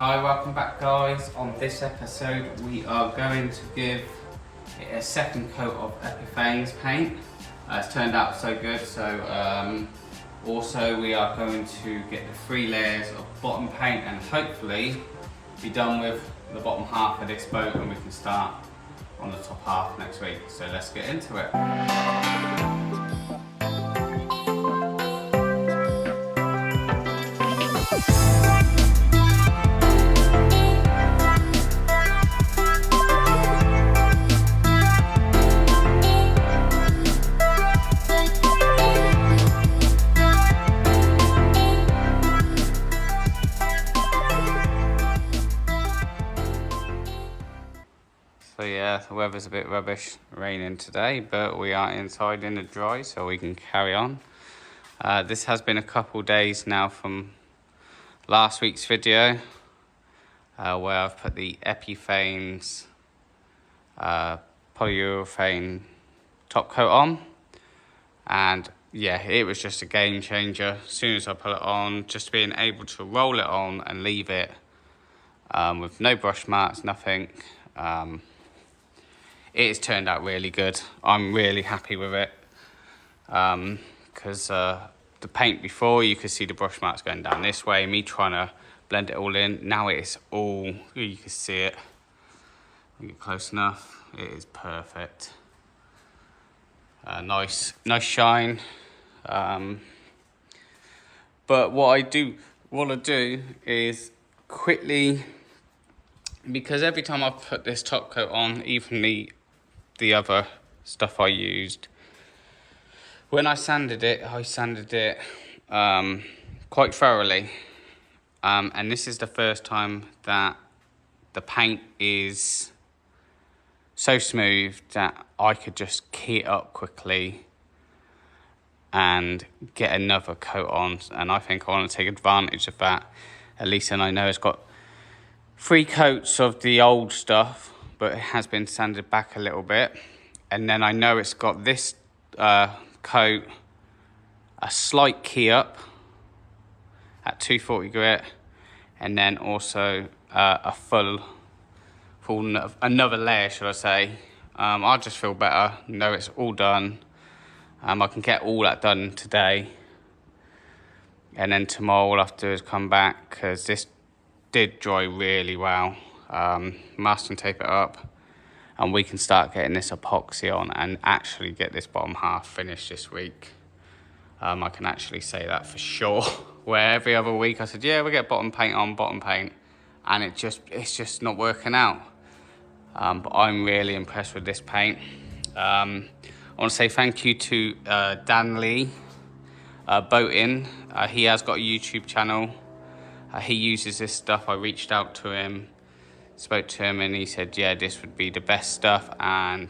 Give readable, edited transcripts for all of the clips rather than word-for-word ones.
Hi, welcome back guys. On this episode we are going to give it a second coat of epifanes paint. It's turned out so good, also we are going to get the 3 layers of bottom paint and hopefully be done with the bottom half of this boat and we can start on the top half next week. So let's get into it. So yeah, the weather's a bit rubbish, raining today, but we are inside in the dry, so we can carry on. This has been a couple days now from last week's video, where I've put the epifanes polyurethane top coat on, and yeah, it was just a game changer. As soon as I put it on, just being able to roll it on and leave it with no brush marks, nothing. It has turned out really good. I'm really happy with it because the paint before, you could see the brush marks going down this way, me trying to blend it all in. Now it's all, you can see it. Get close enough, it is perfect. Nice shine. But what I want to do is quickly, because every time I put this top coat on, even the other stuff I used, when I sanded it quite thoroughly. And this is the first time that the paint is so smooth that I could just key it up quickly and get another coat on. And I think I want to take advantage of that. At least then I know it's got 3 coats of the old stuff, but it has been sanded back a little bit. And then I know it's got this coat, a slight key up at 240 grit, and then also a full another layer, should I say. I just feel better, know it's all done. I can get all that done today, and then tomorrow all I have to do is come back, because this did dry really well. Masking tape it up, and we can start getting this epoxy on and actually get this bottom half finished this week. I can actually say that for sure. Where every other week I said, yeah, we'll get bottom paint, and it's just not working out. But I'm really impressed with this paint. I want to say thank you to Dan Lee, Boating. He has got a YouTube channel. He uses this stuff. I reached out to him, spoke to him, and he said, yeah, this would be the best stuff, and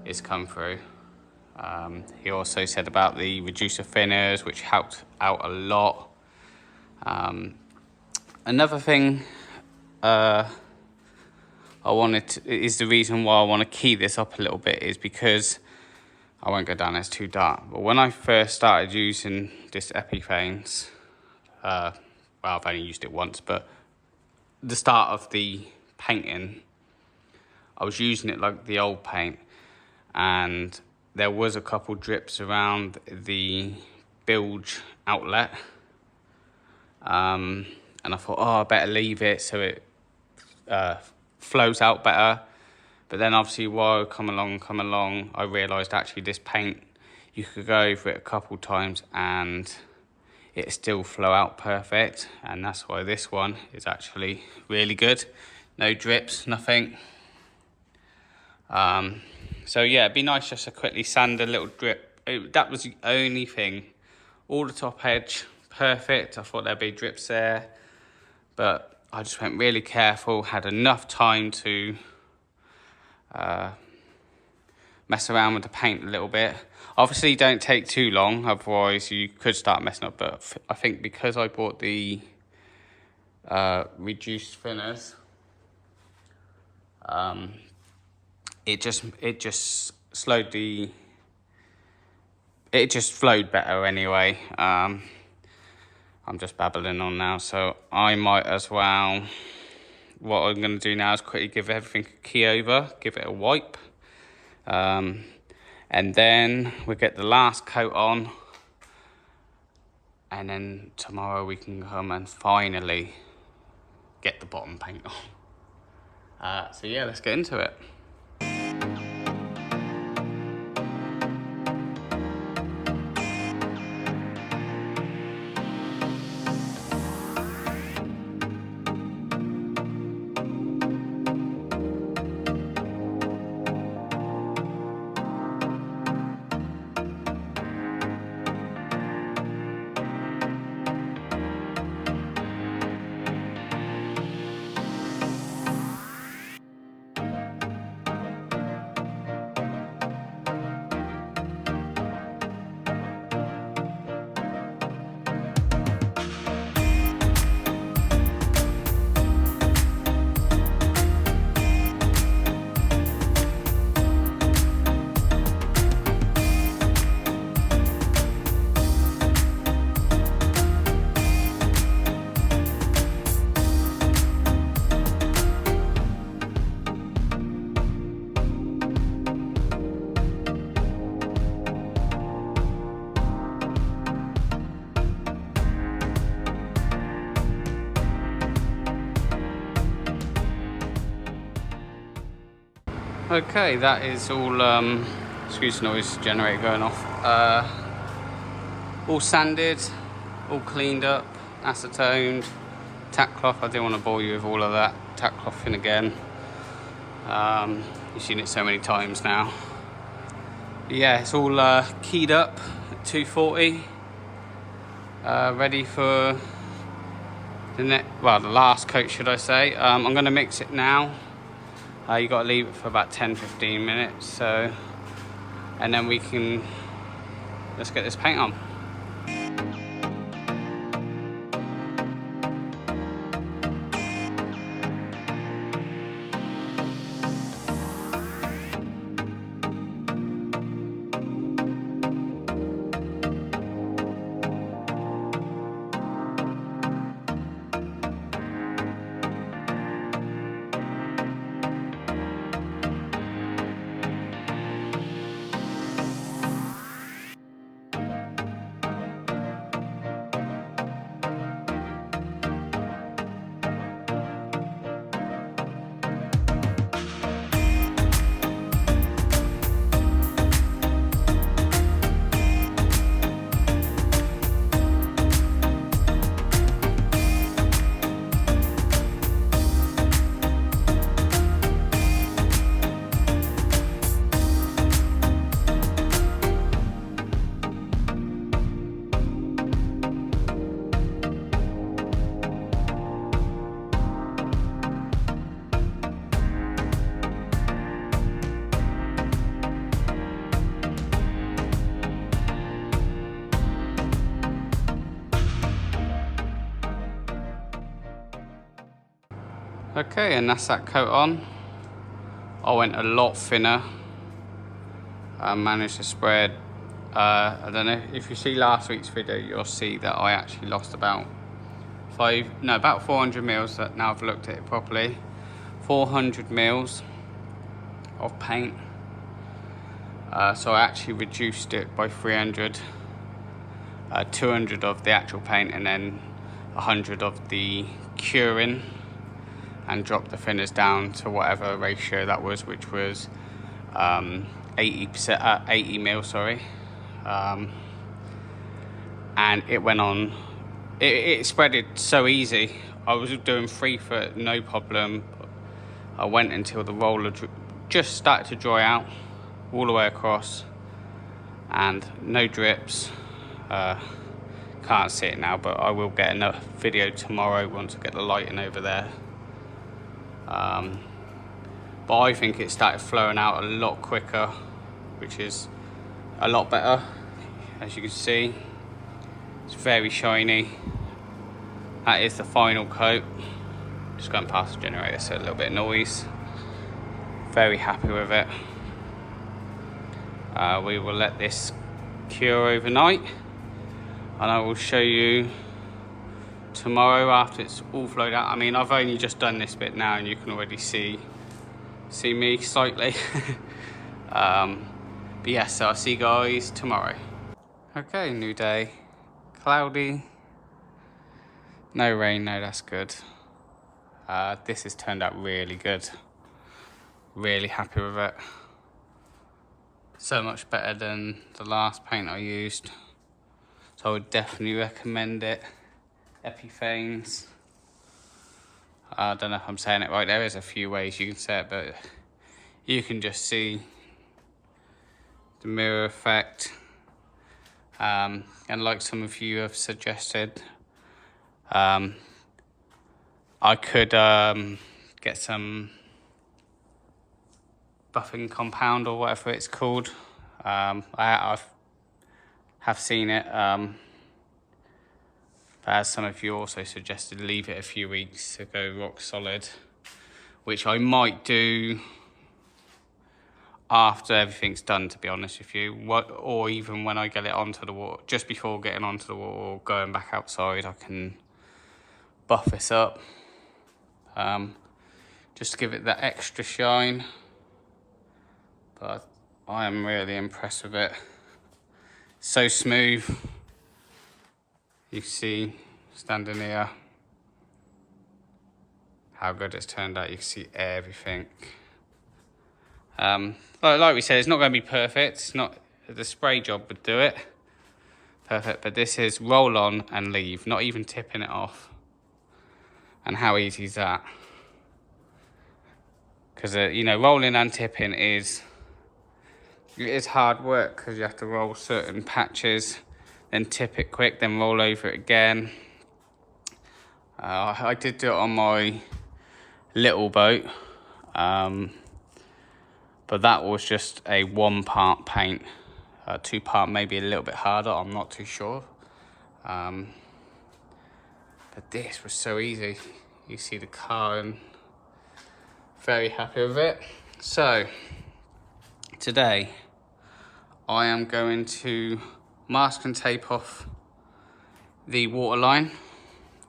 it's come through. He also said about the reducer thinners, which helped out a lot. Another thing is the reason why I want to key this up a little bit, is because I won't go down, it's too dark. But when I first started using this epifanes, well, I've only used it once, but the start of the painting, I was using it like the old paint, and there was a couple drips around the bilge outlet, and I thought, I better leave it so it flows out better. But then obviously while I come along, I realised actually this paint, you could go over it a couple times and it still flow out perfect, and that's why this one is actually really good. No drips, nothing. So yeah, it'd be nice just to quickly sand a little drip. That was the only thing. All the top edge, perfect. I thought there'd be drips there, but I just went really careful, had enough time to mess around with the paint a little bit. Obviously don't take too long, otherwise you could start messing up, but I think because I bought the reduced thinners, it just slowed the, it just flowed better anyway. I'm just babbling on now, so I might as well. What I'm going to do now is quickly give everything a key over, give it a wipe, and then we'll get the last coat on, and then tomorrow we can come and finally get the bottom paint on. So yeah, let's get into it. Okay, that is all, excuse the noise generator going off, all sanded, all cleaned up, acetoned, tack cloth. I didn't want to bore you with all of that tack clothing again. You've seen it so many times now. But yeah, it's all keyed up at 240, ready for the last coat, should I say. I'm going to mix it now. You got to leave it for about 10-15 minutes, so, and then let's get this paint on. Okay, and that's that coat on. I went a lot thinner. I managed to spread, I don't know, if you see last week's video, you'll see that I actually lost about 400 mils, that now I've looked at it properly. 400 mils of paint. So I actually reduced it by 300. 200 of the actual paint and then 100 of the curing, and dropped the thinners down to whatever ratio that was, which was 80 mil, sorry. And it went on, it spreaded so easy. I was doing 3 foot, no problem. I went until the roller just started to dry out all the way across, and no drips. Can't see it now, but I will get enough video tomorrow once I get the lighting over there. But I think it started flowing out a lot quicker, which is a lot better. As you can see, it's very shiny. That is the final coat. Just going past the generator, so a little bit of noise. Very happy with it. We will let this cure overnight, and I will show you tomorrow after it's all flowed out. I mean, I've only just done this bit now and you can already see me slightly. But yeah, so I'll see you guys tomorrow. Okay, new day. Cloudy. No rain, no, that's good. This has turned out really good. Really happy with it. So much better than the last paint I used. So I would definitely recommend it. Epifanes. I don't know if I'm saying it right. There is a few ways you can say it, but you can just see the mirror effect. And like some of you have suggested, I could get some buffing compound or whatever it's called. I have seen it, but as some of you also suggested, leave it a few weeks to go rock solid, which I might do after everything's done, to be honest with you, or even when I get it onto the water, just before getting onto the water or going back outside, I can buff this up, just to give it that extra shine. But I am really impressed with it. So smooth. You can see, standing here, how good it's turned out. You can see everything. Like we said, it's not going to be perfect. It's not, the spray job would do it perfect, but this is roll on and leave, not even tipping it off. And how easy is that? Because you know, rolling and tipping is hard work, because you have to roll certain patches, then tip it quick, then roll over it again. I did do it on my little boat, but that was just a 1-part paint. 2-part maybe a little bit harder, I'm not too sure. But this was so easy. You see the car, and very happy with it. So today I am going to mask and tape off the waterline,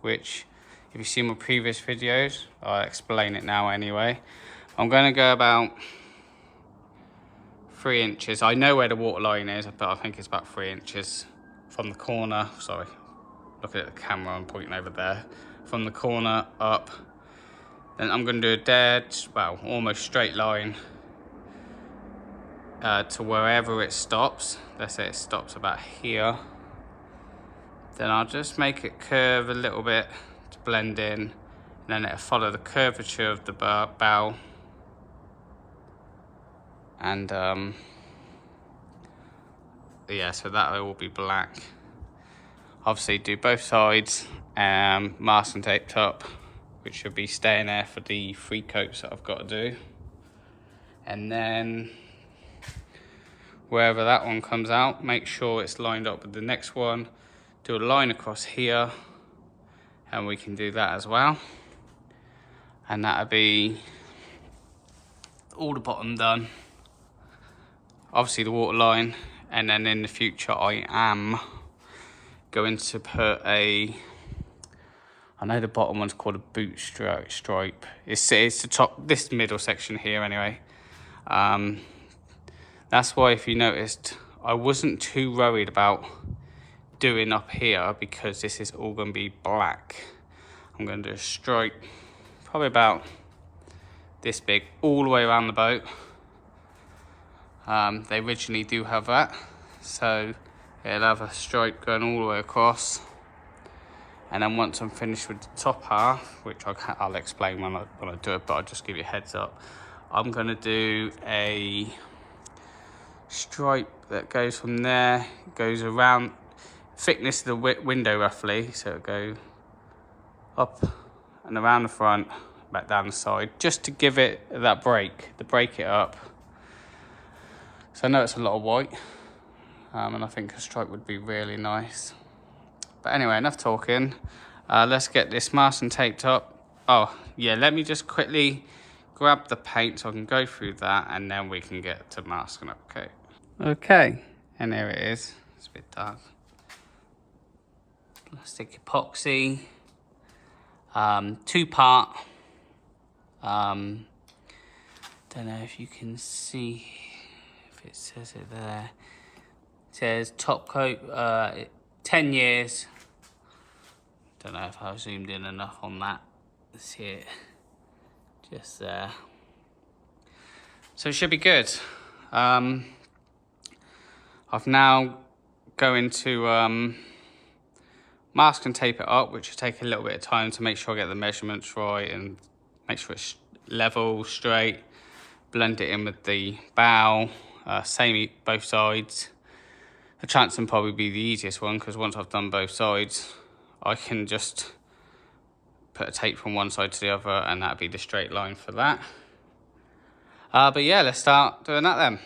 which if you've seen my previous videos, I'll explain it now anyway. I'm going to go about 3 inches. I know where the waterline is, but I think it's about 3 inches from the corner. Sorry, looking at the camera, I'm pointing over there. From the corner up. Then I'm going to do a dead, well, almost straight line to wherever it stops. Let's say it stops about here. Then I'll just make it curve a little bit to blend in, and then it'll follow the curvature of the bow. And yeah, so that will be black. Obviously do both sides, mask and taped up, which should be staying there for the 3 coats that I've got to do. And then wherever that one comes out, make sure it's lined up with the next one. Do a line across here, and we can do that as well. And that'll be all the bottom done. Obviously the water line, and then in the future I am going to put I know the bottom one's called a boot stripe. It's the top, this middle section here anyway. That's why, if you noticed, I wasn't too worried about doing up here, because this is all going to be black. I'm going to do a stripe probably about this big all the way around the boat. They originally do have that, so it'll have a stripe going all the way across. And then once I'm finished with the top half, which I'll explain when I do it, but I'll just give you a heads up, I'm going to do a stripe that goes from there, goes around, thickness of the window roughly, so it'll go up and around the front, back down the side, just to give it that break, to break it up. So I know it's a lot of white, and I think a stripe would be really nice. But anyway, enough talking. Let's get this masked and taped up. Oh yeah, let me just quickly grab the paint so I can go through that, and then we can get to masking up. Okay, and there it is. It's a bit dark. Ballastic epoxy. 2-part. Don't know if you can see if it says it there. It says top coat, 10 years. Don't know if I zoomed in enough on that. See it just there. So it should be good. I've now going to mask and tape it up, which will take a little bit of time to make sure I get the measurements right and make sure it's level, straight, blend it in with the bow, same both sides. The transom will probably be the easiest one, because once I've done both sides, I can just put a tape from one side to the other, and that'll be the straight line for that. But yeah, let's start doing that then.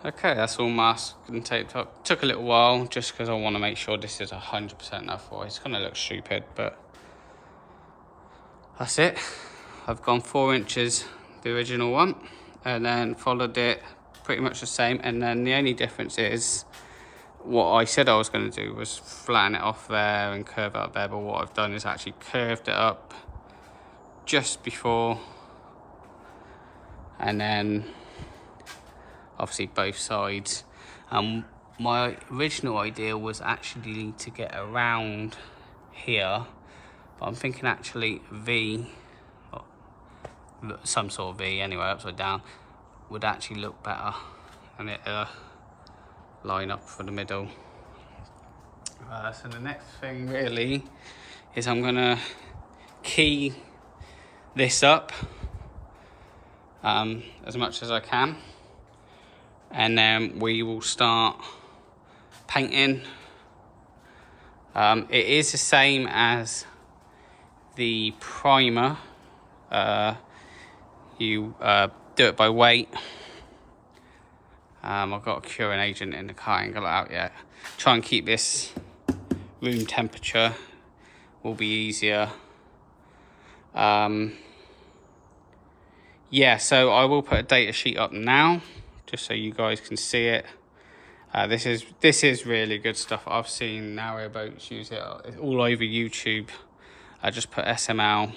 Okay, that's all masked and taped up. Took a little while just because I want to make sure this is 100% enough. It's going to look stupid, but that's it. I've gone 4 inches, the original one, and then followed it pretty much the same. And then the only difference is what I said I was going to do was flatten it off there and curve out there. But what I've done is actually curved it up just before, and then obviously both sides. My original idea was actually to get around here, but I'm thinking actually V, or some sort of V anyway, upside down, would actually look better, and it line up for the middle. So the next thing really is I'm gonna key this up as much as I can, and then we will start painting. It is the same as the primer. You do it by weight. I've got a curing agent in the car, I ain't got it out yet. Try and keep this room temperature, will be easier. Yeah, so I will put a data sheet up now, just so you guys can see it. This is really good stuff. I've seen narrowboats use it all over YouTube. I just put SML,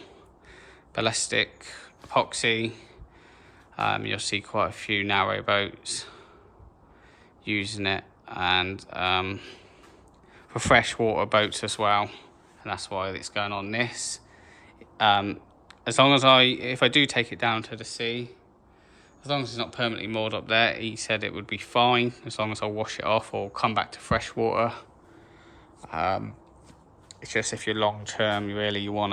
ballastic, epoxy. You'll see quite a few narrowboats using it, and for freshwater boats as well. And that's why it's going on this. As long as if I do take it down to the sea, as long as it's not permanently moored up there, he said it would be fine, as long as I wash it off or come back to fresh water. It's just if you're long term, you want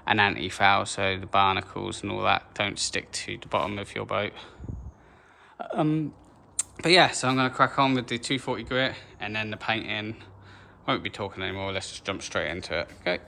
an anti-foul, so the barnacles and all that don't stick to the bottom of your boat. But yeah, so I'm going to crack on with the 240 grit and then the painting. Won't be talking anymore, let's just jump straight into it, okay?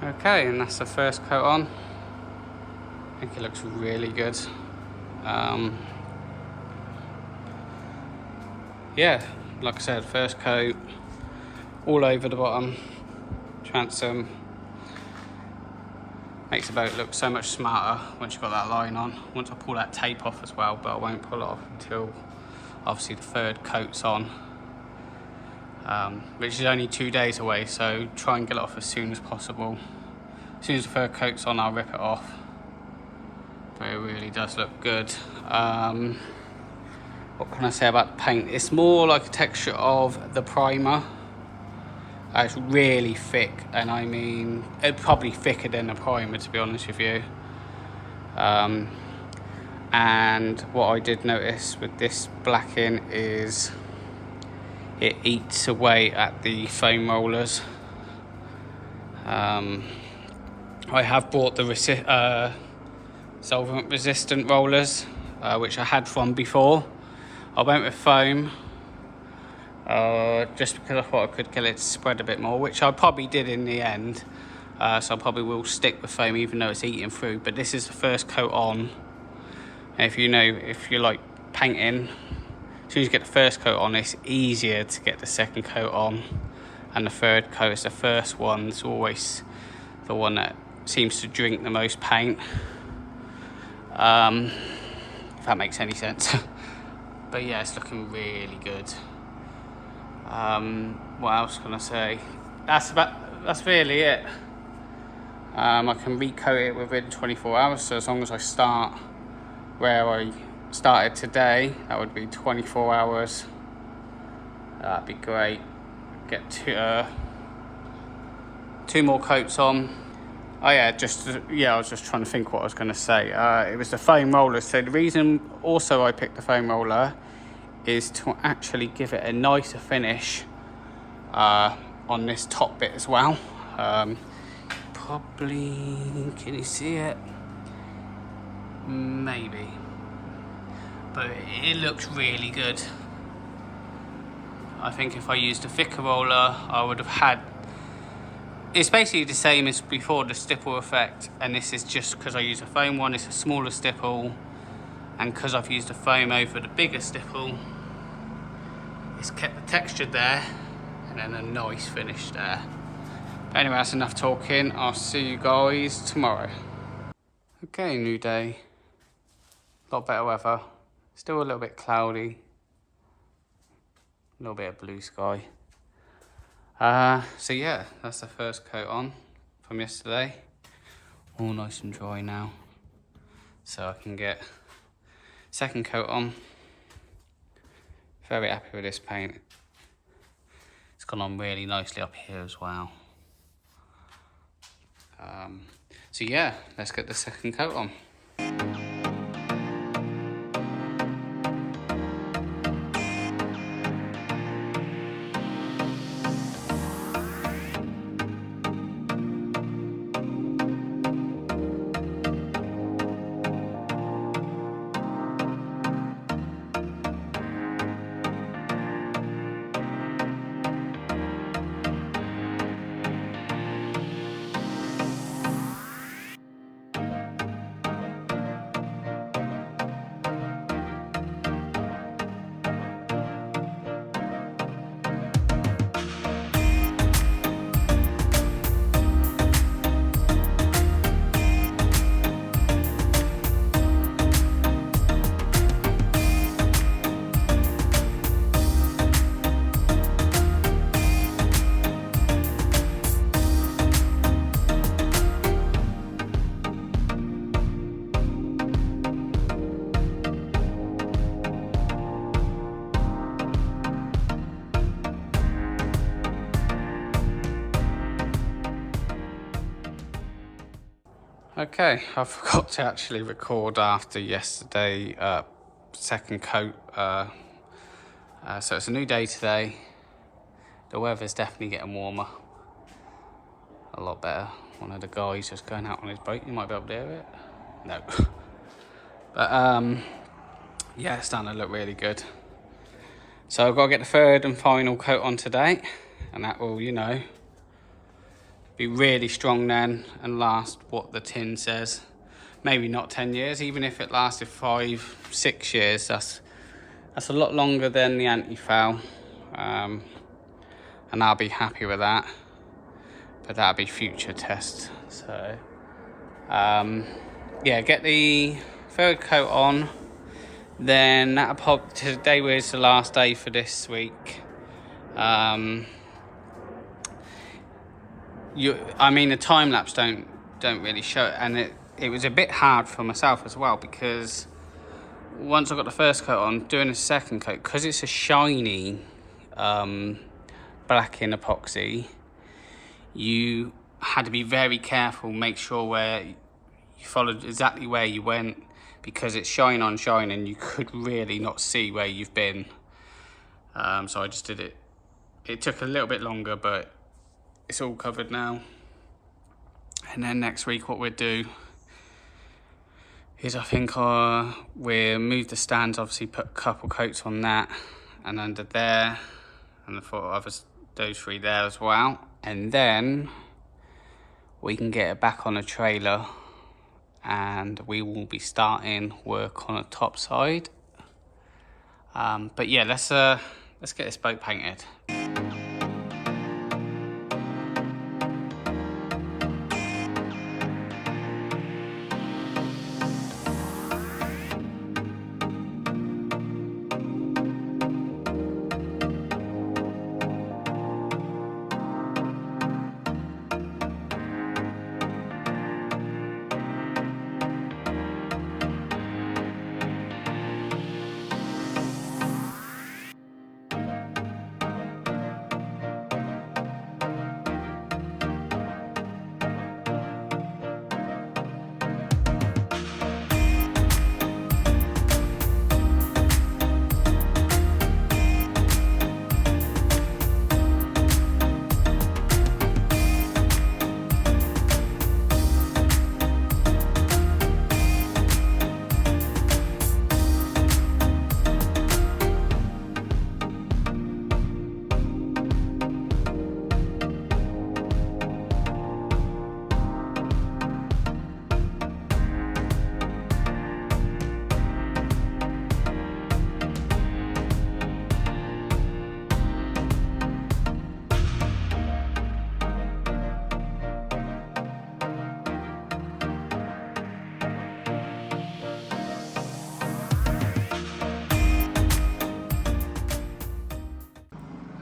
Okay, and that's the first coat on. I think it looks really good. Yeah, like I said, first coat, all over the bottom, transom. Makes the boat look so much smarter once you've got that line on. Once I pull that tape off as well, but I won't pull it off until obviously the third coat's on, which is only 2 days away, so try and get it off as soon as possible. As soon as the third coat's on, I'll rip it off. But it really does look good. What can I say about the paint? It's more like a texture of the primer. It's really thick, and I mean, it's probably thicker than the primer, to be honest with you. And what I did notice with this blacking is it eats away at the foam rollers. I have bought the solvent resistant rollers, which I had from before. I went with foam just because I thought I could get it to spread a bit more, which I probably did in the end. So I probably will stick with foam even though it's eating through. But this is the first coat on. And if you like painting, as soon as you get the first coat on, it's easier to get the second coat on. And the third coat is the first one. It's always the one that seems to drink the most paint. If that makes any sense. But yeah, it's looking really good. What else can I say? That's really it. I can recoat it within 24 hours, so as long as I start where I started today, that would be 24 hours. That'd be great. Get two more coats on. Oh yeah, I was just trying to think what I was going to say. It was the foam roller. So the reason also I picked the foam roller is to actually give it a nicer finish on this top bit as well. Probably, can you see it? Maybe. But it looks really good. I think if I used a thicker roller, I would have had... It's basically the same as before, the stipple effect, and this is just because I use a foam one, it's a smaller stipple, and because I've used a foam over the bigger stipple, it's kept the texture there, and then a nice finish there. Anyway, that's enough talking. I'll see you guys tomorrow. Okay, new day. A lot better weather. Still a little bit cloudy. A little bit of blue sky. So yeah, that's the first coat on from yesterday. All nice and dry now. So I can get second coat on. Very happy with this paint. It's gone on really nicely up here as well. So yeah, let's get the second coat on. Okay, I forgot to actually record after yesterday, second coat. So it's a new day today. The weather's definitely getting warmer. A lot better. One of the guys just going out on his boat. You might be able to hear it. No. But yeah, it's starting to look really good. So I've got to get the third and final coat on today, and that will, be really strong then and last what the tin says. Maybe not 10 years, even if it lasted 5-6 years, that's a lot longer than the anti-foul, and I'll be happy with that, but that'll be future test. So yeah, get the third coat on, then that'll pop. Today was the last day for this week. I mean the time lapse don't really show it, and it was a bit hard for myself as well, because once I got the first coat on, doing a second coat, because it's a shiny black in epoxy, you had to be very careful, make sure where you followed exactly where you went, because it's shine on shine and you could really not see where you've been. So I just did it. It took a little bit longer, but it's all covered now. And then next week what we'll do is, I think we'll move the stands, obviously put a couple coats on that and under there, and those three there as well. And then we can get it back on a trailer and we will be starting work on the top side. But yeah, let's get this boat painted.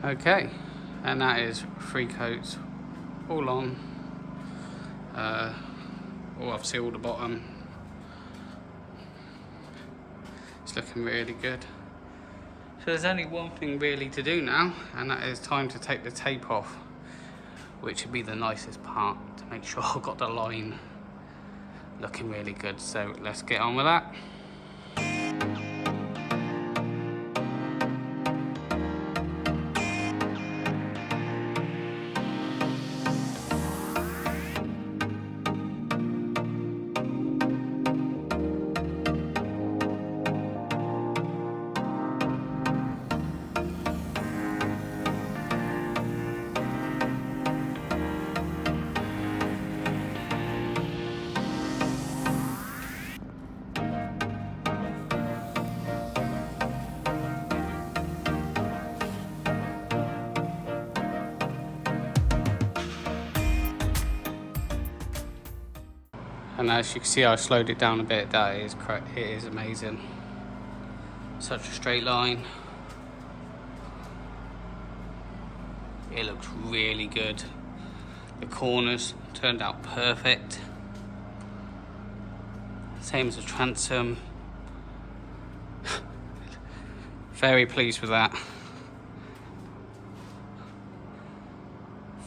Okay, and that is 3 coats all on, obviously all the bottom. It's looking really good. So there's only one thing really to do now, and that is time to take the tape off, which would be the nicest part, to make sure I've got the line looking really good. So let's get on with that. And as you can see, I slowed it down a bit. That is correct. It is amazing. Such a straight line. It looks really good. The corners turned out perfect. Same as the transom. Very pleased with that.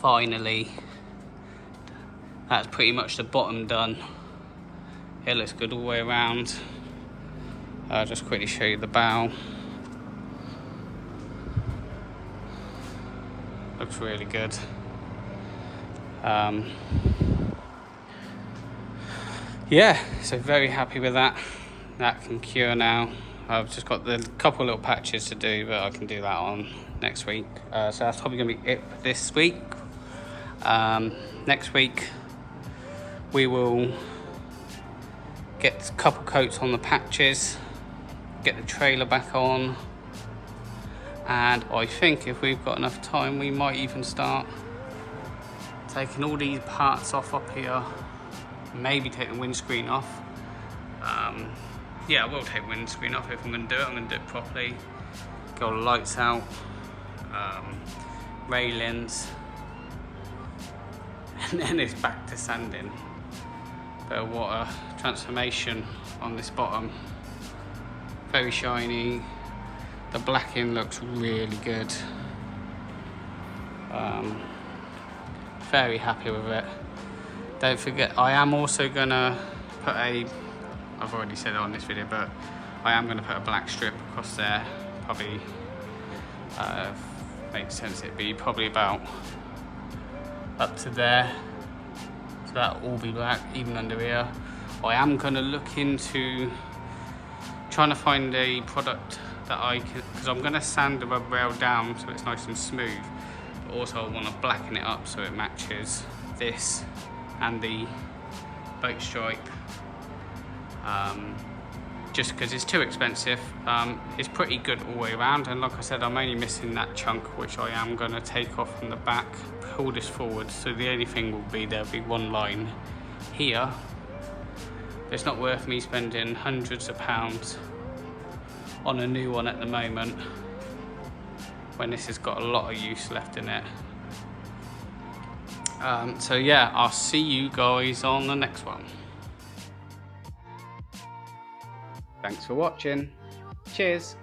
Finally, that's pretty much the bottom done. It looks good all the way around. I'll just quickly show you the bow. Looks really good. Yeah, so very happy with that. That can cure now. I've just got the couple little patches to do, but I can do that on next week. So that's probably gonna be it for this week. Next week we will get a couple coats on the patches, get the trailer back on, and I think if we've got enough time we might even start taking all these parts off up here, maybe take the windscreen off. Yeah, I will take the windscreen off if I'm going to do it. I'm going to do it properly. Get all the lights out, railings, and then it's back to sanding. But what a transformation on this bottom. Very shiny. The blacking looks really good. Very happy with it. Don't forget, I am also gonna put I've already said it on this video, but I am gonna put a black strip across there. Probably makes sense, it'd be probably about up to there. So that'll all be black, even under here. I am gonna look into trying to find a product that I can, because I'm gonna sand the rubber rail down so it's nice and smooth. But also I want to blacken it up so it matches this and the boat stripe. Just because it's too expensive. It's pretty good all the way around, and like I said, I'm only missing that chunk which I am going to take off from the back, pull this forward, so the only thing will be there'll be one line here. It's not worth me spending hundreds of pounds on a new one at the moment when this has got a lot of use left in it. So yeah, I'll see you guys on the next one. Thanks for watching. Cheers.